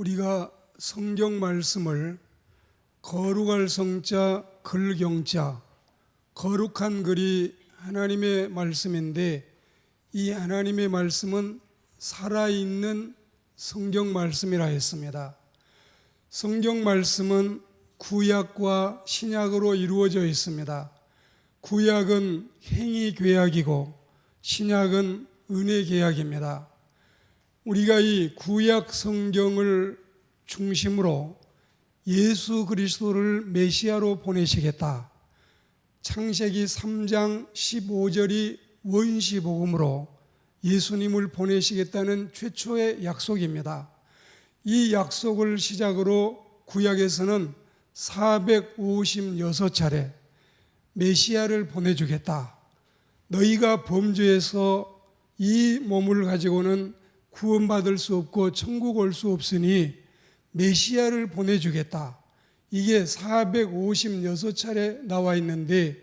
우리가 성경 말씀을 거룩할 성자 글경자, 거룩한 글이 하나님의 말씀인데, 이 하나님의 말씀은 살아있는 성경 말씀이라 했습니다. 성경 말씀은 구약과 신약으로 이루어져 있습니다. 구약은 행위 계약이고 신약은 은혜 계약입니다. 우리가 이 구약 성경을 중심으로 예수 그리스도를 메시아로 보내시겠다, 창세기 3장 15절이 원시복음으로 예수님을 보내시겠다는 최초의 약속입니다. 이 약속을 시작으로 구약에서는 456차례 메시아를 보내주겠다, 너희가 범죄해서 이 몸을 가지고는 구원받을 수 없고 천국 올 수 없으니 메시아를 보내주겠다, 이게 456차례 나와 있는데,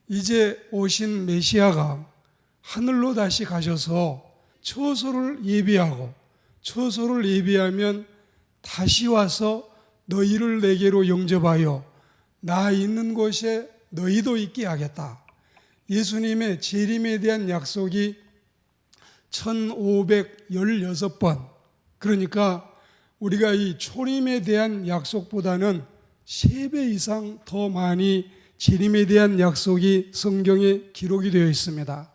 이제 오신 메시아가 하늘로 다시 가셔서 처소를 예비하고, 처소를 예비하면 다시 와서 너희를 내게로 영접하여 나 있는 곳에 너희도 있게 하겠다. 예수님의 재림에 대한 약속이 1516번, 그러니까 우리가 이 초림에 대한 약속보다는 3배 이상 더 많이 재림에 대한 약속이 성경에 기록이 되어 있습니다.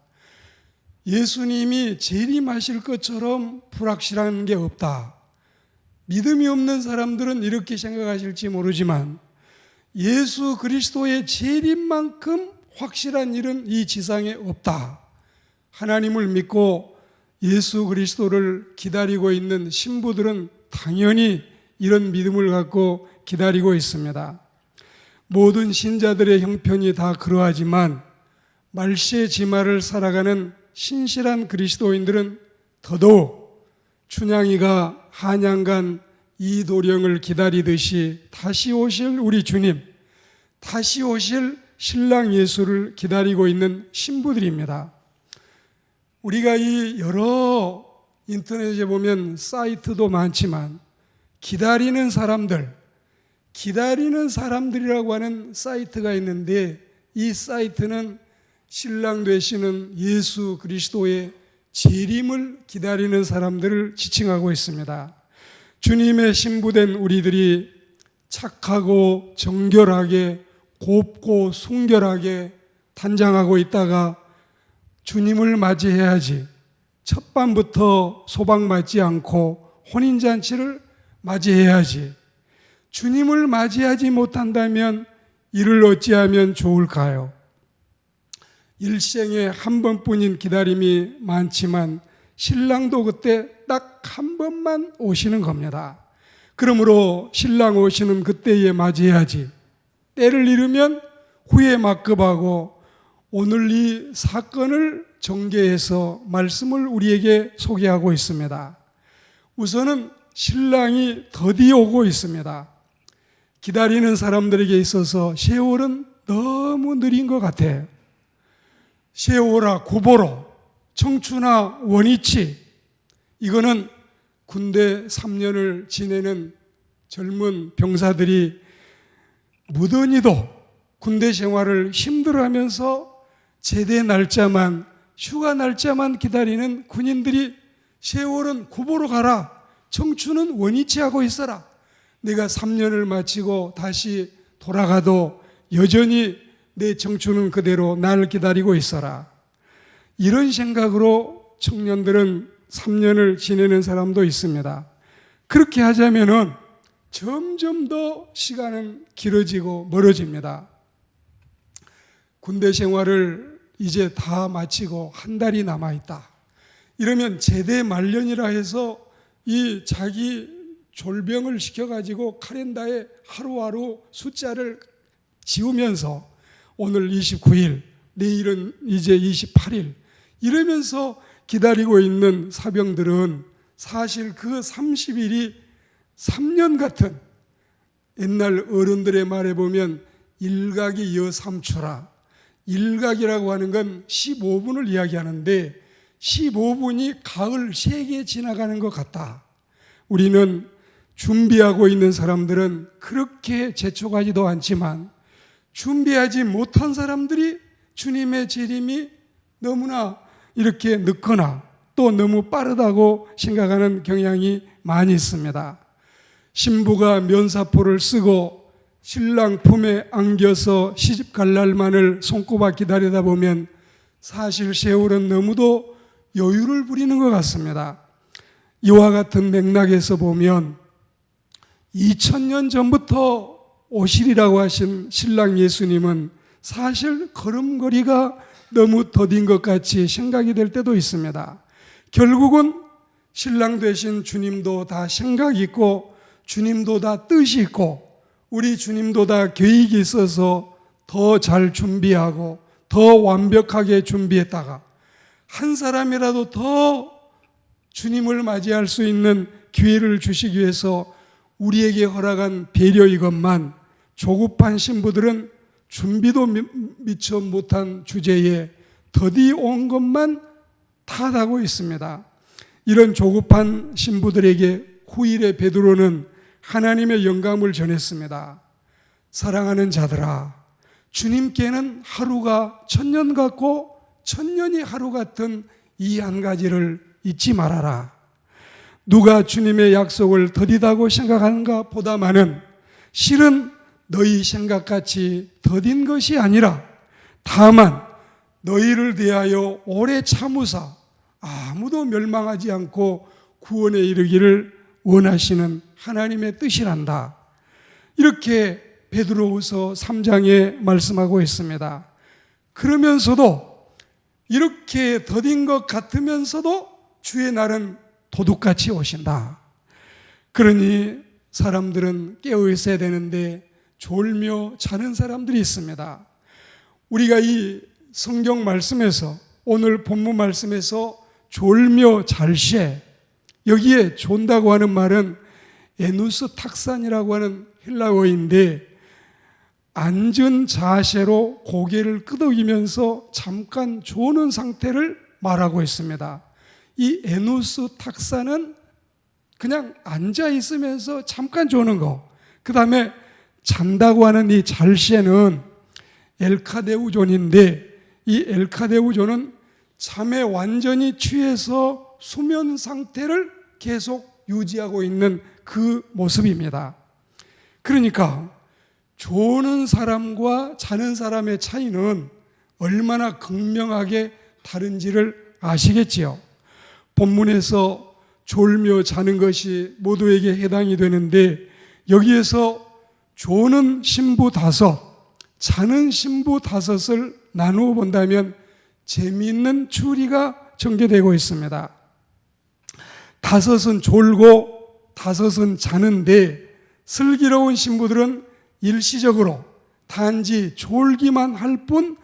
예수님이 재림하실 것처럼 불확실한 게 없다. 믿음이 없는 사람들은 이렇게 생각하실지 모르지만 예수 그리스도의 재림만큼 확실한 일은 이 지상에 없다. 하나님을 믿고 예수 그리스도를 기다리고 있는 신부들은 당연히 이런 믿음을 갖고 기다리고 있습니다. 모든 신자들의 형편이 다 그러하지만 말세지마를 살아가는 신실한 그리스도인들은 더더욱 춘향이가 한양간 이도령을 기다리듯이 다시 오실 우리 주님, 다시 오실 신랑 예수를 기다리고 있는 신부들입니다. 우리가 이 여러 인터넷에 보면 사이트도 많지만 기다리는 사람들이라고 하는 사이트가 있는데, 이 사이트는 신랑 되시는 예수 그리스도의 재림을 기다리는 사람들을 지칭하고 있습니다. 주님의 신부된 우리들이 착하고 정결하게 곱고 순결하게 단장하고 있다가 주님을 맞이해야지, 첫 밤부터 소박 맞지 않고 혼인잔치를 맞이해야지, 주님을 맞이하지 못한다면 이를 어찌하면 좋을까요? 일생에 한 번뿐인 기다림이 많지만 신랑도 그때 딱 한 번만 오시는 겁니다. 그러므로 신랑 오시는 그때에 맞이해야지, 때를 잃으면 후에 막급하고, 오늘 이 사건을 전개해서 말씀을 우리에게 소개하고 있습니다. 우선은 신랑이 더디 오고 있습니다. 기다리는 사람들에게 있어서 세월은 너무 느린 것 같아요. 세월아 구보로, 청춘아 원위치, 이거는 군대 3년을 지내는 젊은 병사들이 무던히도 군대 생활을 힘들어하면서 제대 날짜만, 휴가 날짜만 기다리는 군인들이 세월은 구보로 가라, 청춘은 원위치하고 있어라, 내가 3년을 마치고 다시 돌아가도 여전히 내 청춘은 그대로 날 기다리고 있어라, 이런 생각으로 청년들은 3년을 지내는 사람도 있습니다. 그렇게 하자면은 점점 더 시간은 길어지고 멀어집니다. 군대 생활을 이제 다 마치고 한 달이 남아있다, 이러면 제대 말년이라 해서 이 자기 졸병을 시켜가지고 카렌다에 하루하루 숫자를 지우면서 오늘 29일, 내일은 이제 28일 이러면서 기다리고 있는 사병들은 사실 그 30일이 3년 같은, 옛날 어른들의 말에 보면 일각이 여삼추라, 일각이라고 하는 건 15분을 이야기하는데 15분이 가을 3개 지나가는 것 같다. 우리는 준비하고 있는 사람들은 그렇게 재촉하지도 않지만 준비하지 못한 사람들이 주님의 재림이 너무나 이렇게 늦거나 또 너무 빠르다고 생각하는 경향이 많이 있습니다. 신부가 면사포를 쓰고 신랑 품에 안겨서 시집갈 날만을 손꼽아 기다리다 보면 사실 세월은 너무도 여유를 부리는 것 같습니다. 이와 같은 맥락에서 보면 2000년 전부터 오시리라고 하신 신랑 예수님은 사실 걸음걸이가 너무 더딘 것 같이 생각이 될 때도 있습니다. 결국은 신랑 되신 주님도 다 생각이 있고 주님도 다 뜻이 있고 우리 주님도 다 계획이 있어서 더 잘 준비하고 더 완벽하게 준비했다가 한 사람이라도 더 주님을 맞이할 수 있는 기회를 주시기 위해서 우리에게 허락한 배려이건만 조급한 신부들은 준비도 미처 못한 주제에 더디 온 것만 탓하고 있습니다. 이런 조급한 신부들에게 후일에 베드로는 하나님의 영감을 전했습니다. 사랑하는 자들아, 주님께는 하루가 천년 같고 천년이 하루 같은 이 한 가지를 잊지 말아라. 누가 주님의 약속을 더디다고 생각하는가 보다마는 실은 너희 생각같이 더딘 것이 아니라 다만 너희를 대하여 오래 참으사 아무도 멸망하지 않고 구원에 이르기를 원하시는 하나님의 뜻이란다. 이렇게 베드로후서 3장에 말씀하고 있습니다. 그러면서도 이렇게 더딘 것 같으면서도 주의 날은 도둑같이 오신다. 그러니 사람들은 깨어 있어야 되는데 졸며 자는 사람들이 있습니다. 우리가 이 성경 말씀에서 오늘 본문 말씀에서 졸며 잘시에 여기에 존다고 하는 말은 에누스 탁산이라고 하는 헬라어인데 앉은 자세로 고개를 끄덕이면서 잠깐 조는 상태를 말하고 있습니다. 이 에누스 탁산은 그냥 앉아 있으면서 잠깐 조는 거. 그 다음에 잔다고 하는 이 잘시에는 엘카데우존인데 이 엘카데우존은 잠에 완전히 취해서 수면 상태를 계속 유지하고 있는 그 모습입니다. 그러니까 조는 사람과 자는 사람의 차이는 얼마나 극명하게 다른지를 아시겠지요. 본문에서 졸며 자는 것이 모두에게 해당이 되는데 여기에서 조는 신부 5, 자는 신부 5을 나누어 본다면 재미있는 추리가 전개되고 있습니다. 5은 졸고 5은 자는데 슬기로운 신부들은 일시적으로 단지 졸기만 할 뿐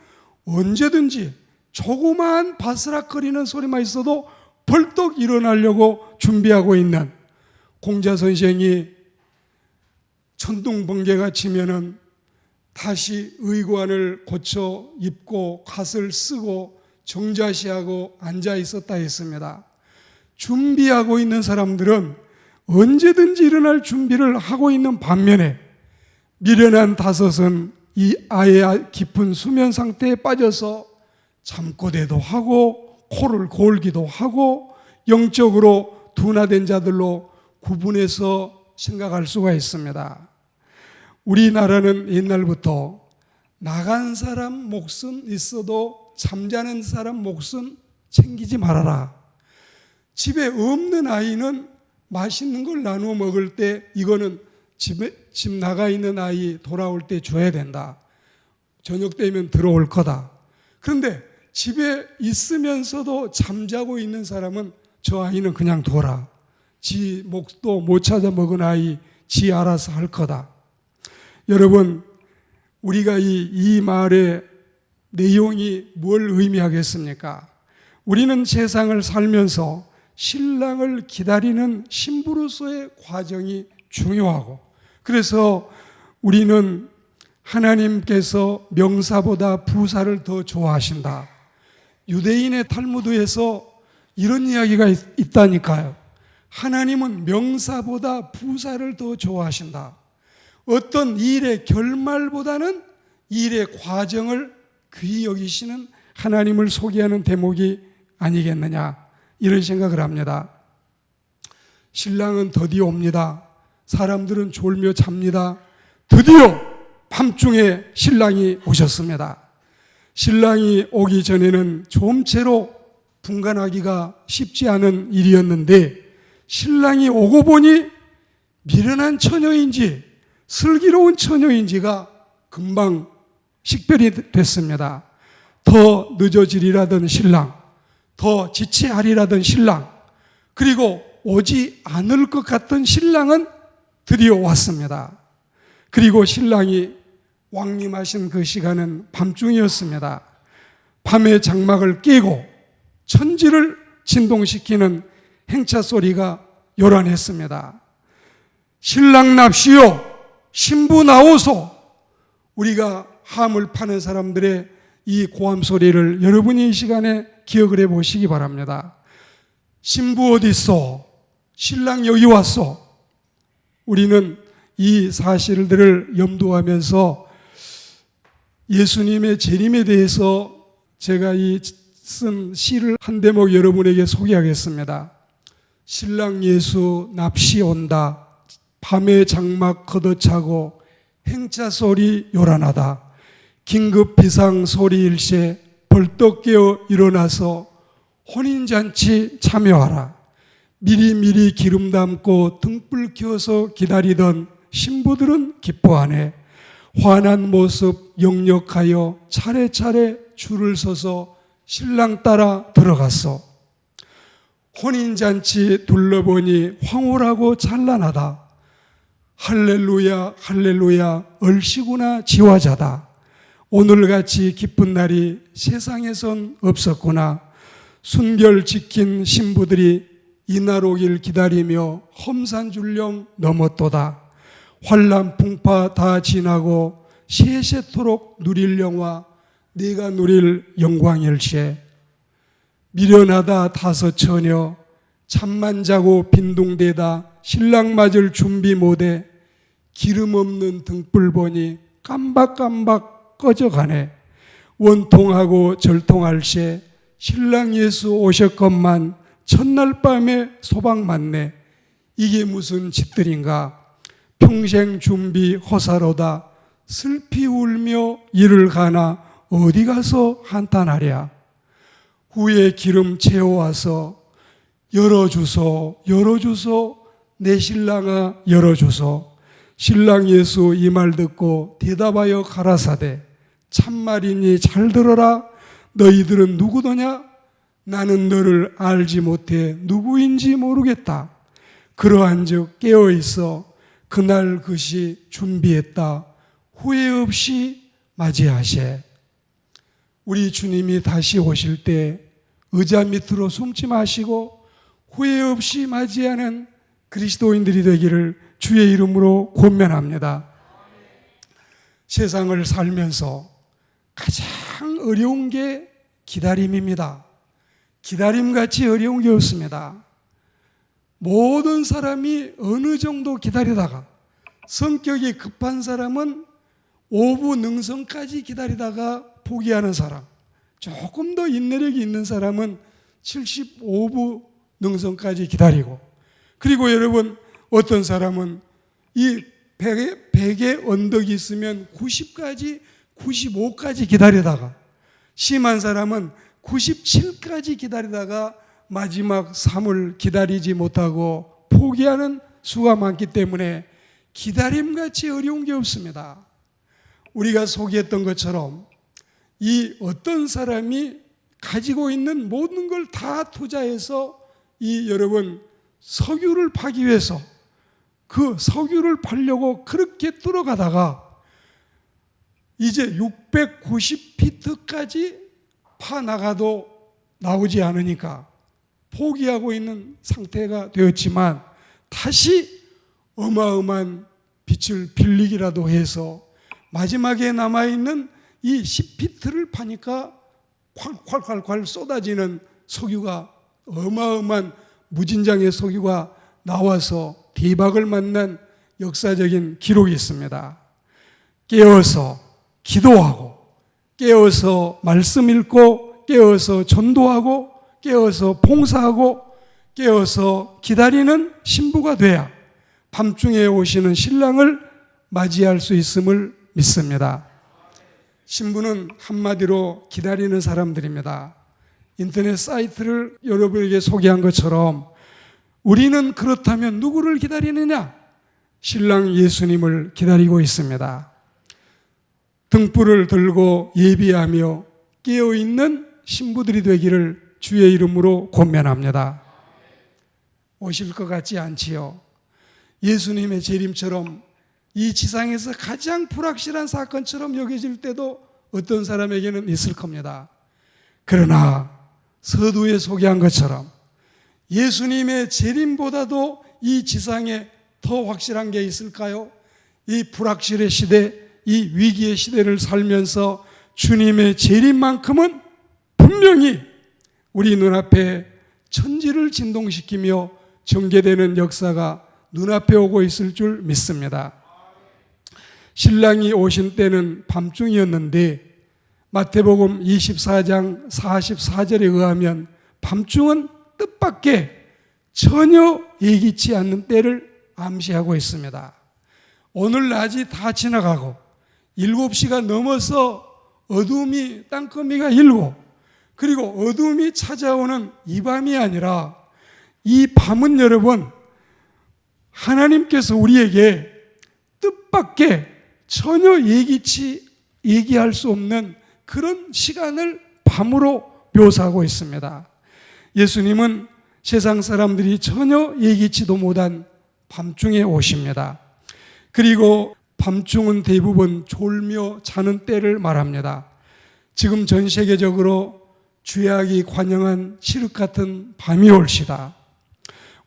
언제든지 조그마한 바스락거리는 소리만 있어도 벌떡 일어나려고 준비하고 있는 공자선생이 천둥번개가 치면은 다시 의관을 고쳐 입고 갓을 쓰고 정자시하고 앉아 있었다 했습니다. 준비하고 있는 사람들은 언제든지 일어날 준비를 하고 있는 반면에 미련한 5은 이 아예 깊은 수면 상태에 빠져서 잠꼬대도 하고 코를 골기도 하고 영적으로 둔화된 자들로 구분해서 생각할 수가 있습니다. 우리나라는 옛날부터 나간 사람 몫은 있어도 잠자는 사람 몫은 챙기지 말아라. 집에 없는 아이는 맛있는 걸 나누어 먹을 때 이거는 집 나가 있는 아이 돌아올 때 줘야 된다. 저녁 되면 들어올 거다. 그런데 집에 있으면서도 잠자고 있는 사람은 저 아이는 그냥 둬라. 지 몫도 못 찾아 먹은 아이 지 알아서 할 거다. 여러분, 우리가 이 말의 내용이 뭘 의미하겠습니까? 우리는 세상을 살면서 신랑을 기다리는 신부로서의 과정이 중요하고, 그래서 우리는 하나님께서 명사보다 부사를 더 좋아하신다. 유대인의 탈무드에서 이런 이야기가 있다니까요. 하나님은 명사보다 부사를 더 좋아하신다. 어떤 일의 결말보다는 일의 과정을 귀히 여기시는 하나님을 소개하는 대목이 아니겠느냐, 이런 생각을 합니다. 신랑은 드디어 옵니다. 사람들은 졸며 잡니다. 드디어 밤중에 신랑이 오셨습니다. 신랑이 오기 전에는 좀채로 분간하기가 쉽지 않은 일이었는데, 신랑이 오고 보니 미련한 처녀인지 슬기로운 처녀인지가 금방 식별이 됐습니다. 더 늦어지리라던 신랑, 더 지체하리라던 신랑, 그리고 오지 않을 것 같던 신랑은 드디어 왔습니다. 그리고 신랑이 왕림하신 그 시간은 밤중이었습니다. 밤의 장막을 깨고 천지를 진동시키는 행차 소리가 요란했습니다. 신랑 납시오, 신부 나오소. 우리가 함을 파는 사람들의 이 고함 소리를 여러분이 이 시간에 기억을 해 보시기 바랍니다. 신부 어디 있어? 신랑 여기 왔어. 우리는 이 사실들을 염두하면서 예수님의 재림에 대해서 제가 쓴 시를 한 대목 여러분에게 소개하겠습니다. 신랑 예수 납시 온다. 밤의 장막 걷어차고 행차 소리 요란하다. 긴급 비상 소리일세 벌떡 깨어 일어나서 혼인잔치 참여하라. 미리미리 기름 담고 등불 켜서 기다리던 신부들은 기뻐하네. 환한 모습 역력하여 차례차례 줄을 서서 신랑 따라 들어갔어. 혼인잔치 둘러보니 황홀하고 찬란하다. 할렐루야 할렐루야 얼씨구나 지화자다. 오늘같이 기쁜 날이 세상에선 없었구나. 순결 지킨 신부들이 이날 오길 기다리며 험산줄령 넘었도다. 환란 풍파 다 지나고 세세토록 누릴 영화 네가 누릴 영광일세. 미련하다 다섯 처녀 잠만 자고 빈둥대다 신랑 맞을 준비 못해 기름 없는 등불 보니 깜박깜박 꺼져가네. 원통하고 절통할세 신랑 예수 오셨건만 첫날 밤에 소박 맞네. 이게 무슨 짓들인가. 평생 준비 허사로다. 슬피 울며 이를 가나 어디 가서 한탄하랴. 후에 기름 채워와서 열어주소 열어주소 내 신랑아 열어주소. 신랑 예수 이 말 듣고 대답하여 가라사대 참말이니 잘 들어라. 너희들은 누구더냐? 나는 너를 알지 못해 누구인지 모르겠다. 그러한즉 깨어있어 그날 그시 준비했다. 후회 없이 맞이하세. 우리 주님이 다시 오실 때 의자 밑으로 숨지 마시고 후회 없이 맞이하는 그리스도인들이 되기를 주의 이름으로 권면합니다. 세상을 살면서 가장 어려운 게 기다림입니다. 기다림같이 어려운 게 없습니다. 모든 사람이 어느 정도 기다리다가, 성격이 급한 사람은 오부 능선까지 기다리다가 포기하는 사람, 조금 더 인내력이 있는 사람은 75부 능선까지 기다리고, 그리고 여러분 어떤 사람은 이 100의 언덕이 있으면 90까지 95까지 기다리다가, 심한 사람은 97까지 기다리다가 마지막 3을 기다리지 못하고 포기하는 수가 많기 때문에 기다림같이 어려운 게 없습니다. 우리가 소개했던 것처럼 이 어떤 사람이 가지고 있는 모든 걸 다 투자해서 이 여러분 석유를 파기 위해서 그 석유를 파려고 그렇게 뚫어가다가 이제 690피트까지 파나가도 나오지 않으니까 포기하고 있는 상태가 되었지만 다시 어마어마한 빛을 빌리기라도 해서 마지막에 남아있는 이 10피트를 파니까 콸콸콸콸 쏟아지는 석유가, 어마어마한 무진장의 석유가 나와서 대박을 만난 역사적인 기록이 있습니다. 깨어서 기도하고, 깨어서 말씀 읽고, 깨어서 전도하고, 깨어서 봉사하고, 깨어서 기다리는 신부가 돼야 밤중에 오시는 신랑을 맞이할 수 있음을 믿습니다. 신부는 한마디로 기다리는 사람들입니다. 인터넷 사이트를 여러분에게 소개한 것처럼 우리는 그렇다면 누구를 기다리느냐? 신랑 예수님을 기다리고 있습니다. 등불을 들고 예비하며 깨어있는 신부들이 되기를 주의 이름으로 권면합니다. 오실 것 같지 않지요? 예수님의 재림처럼 이 지상에서 가장 불확실한 사건처럼 여겨질 때도 어떤 사람에게는 있을 겁니다. 그러나 서두에 소개한 것처럼 예수님의 재림보다도 이 지상에 더 확실한 게 있을까요? 이 불확실의 시대, 이 위기의 시대를 살면서 주님의 재림만큼은 분명히 우리 눈앞에 천지를 진동시키며 전개되는 역사가 눈앞에 오고 있을 줄 믿습니다. 신랑이 오신 때는 밤중이었는데 마태복음 24장 44절에 의하면 밤중은 뜻밖의 전혀 예기치 않는 때를 암시하고 있습니다. 오늘 낮이 다 지나가고 7시가 넘어서 어둠이 땅거미가 일고 그리고 어둠이 찾아오는 이 밤이 아니라 이 밤은 여러분 하나님께서 우리에게 뜻밖의 전혀 얘기할 수 없는 그런 시간을 밤으로 묘사하고 있습니다. 예수님은 세상 사람들이 전혀 예기치도 못한 밤중에 오십니다. 그리고 밤중은 대부분 졸며 자는 때를 말합니다. 지금 전 세계적으로 죄악이 관영한 칠흑 같은 밤이 올시다.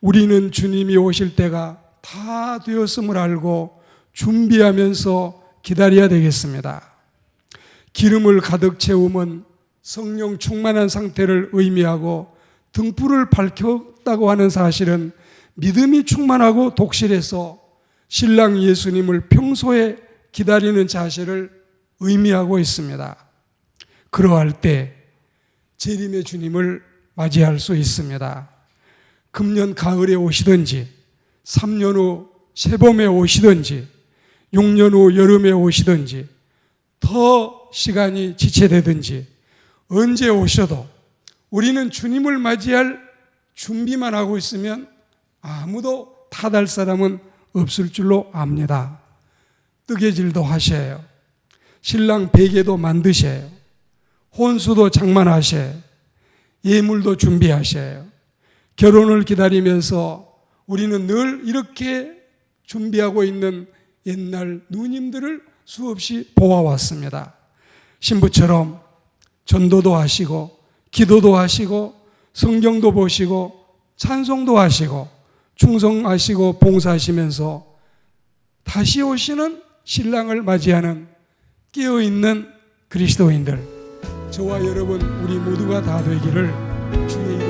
우리는 주님이 오실 때가 다 되었음을 알고 준비하면서 기다려야 되겠습니다. 기름을 가득 채우면 성령 충만한 상태를 의미하고 등불을 밝혔다고 하는 사실은 믿음이 충만하고 독실해서 신랑 예수님을 평소에 기다리는 자세를 의미하고 있습니다. 그러할 때 재림의 주님을 맞이할 수 있습니다. 금년 가을에 오시든지 3년 후 새봄에 오시든지 6년 후 여름에 오시든지 더 시간이 지체되든지 언제 오셔도 우리는 주님을 맞이할 준비만 하고 있으면 아무도 탓할 사람은 없을 줄로 압니다. 뜨개질도 하셔요. 신랑 베개도 만드셔요. 혼수도 장만하셔요. 예물도 준비하셔요. 결혼을 기다리면서 우리는 늘 이렇게 준비하고 있는 옛날 누님들을 수없이 보아왔습니다. 신부처럼 전도도 하시고 기도도 하시고 성경도 보시고 찬송도 하시고 충성하시고 봉사하시면서 다시 오시는 신랑을 맞이하는 깨어있는 그리스도인들, 저와 여러분 우리 모두가 다 되기를 주의 이름으로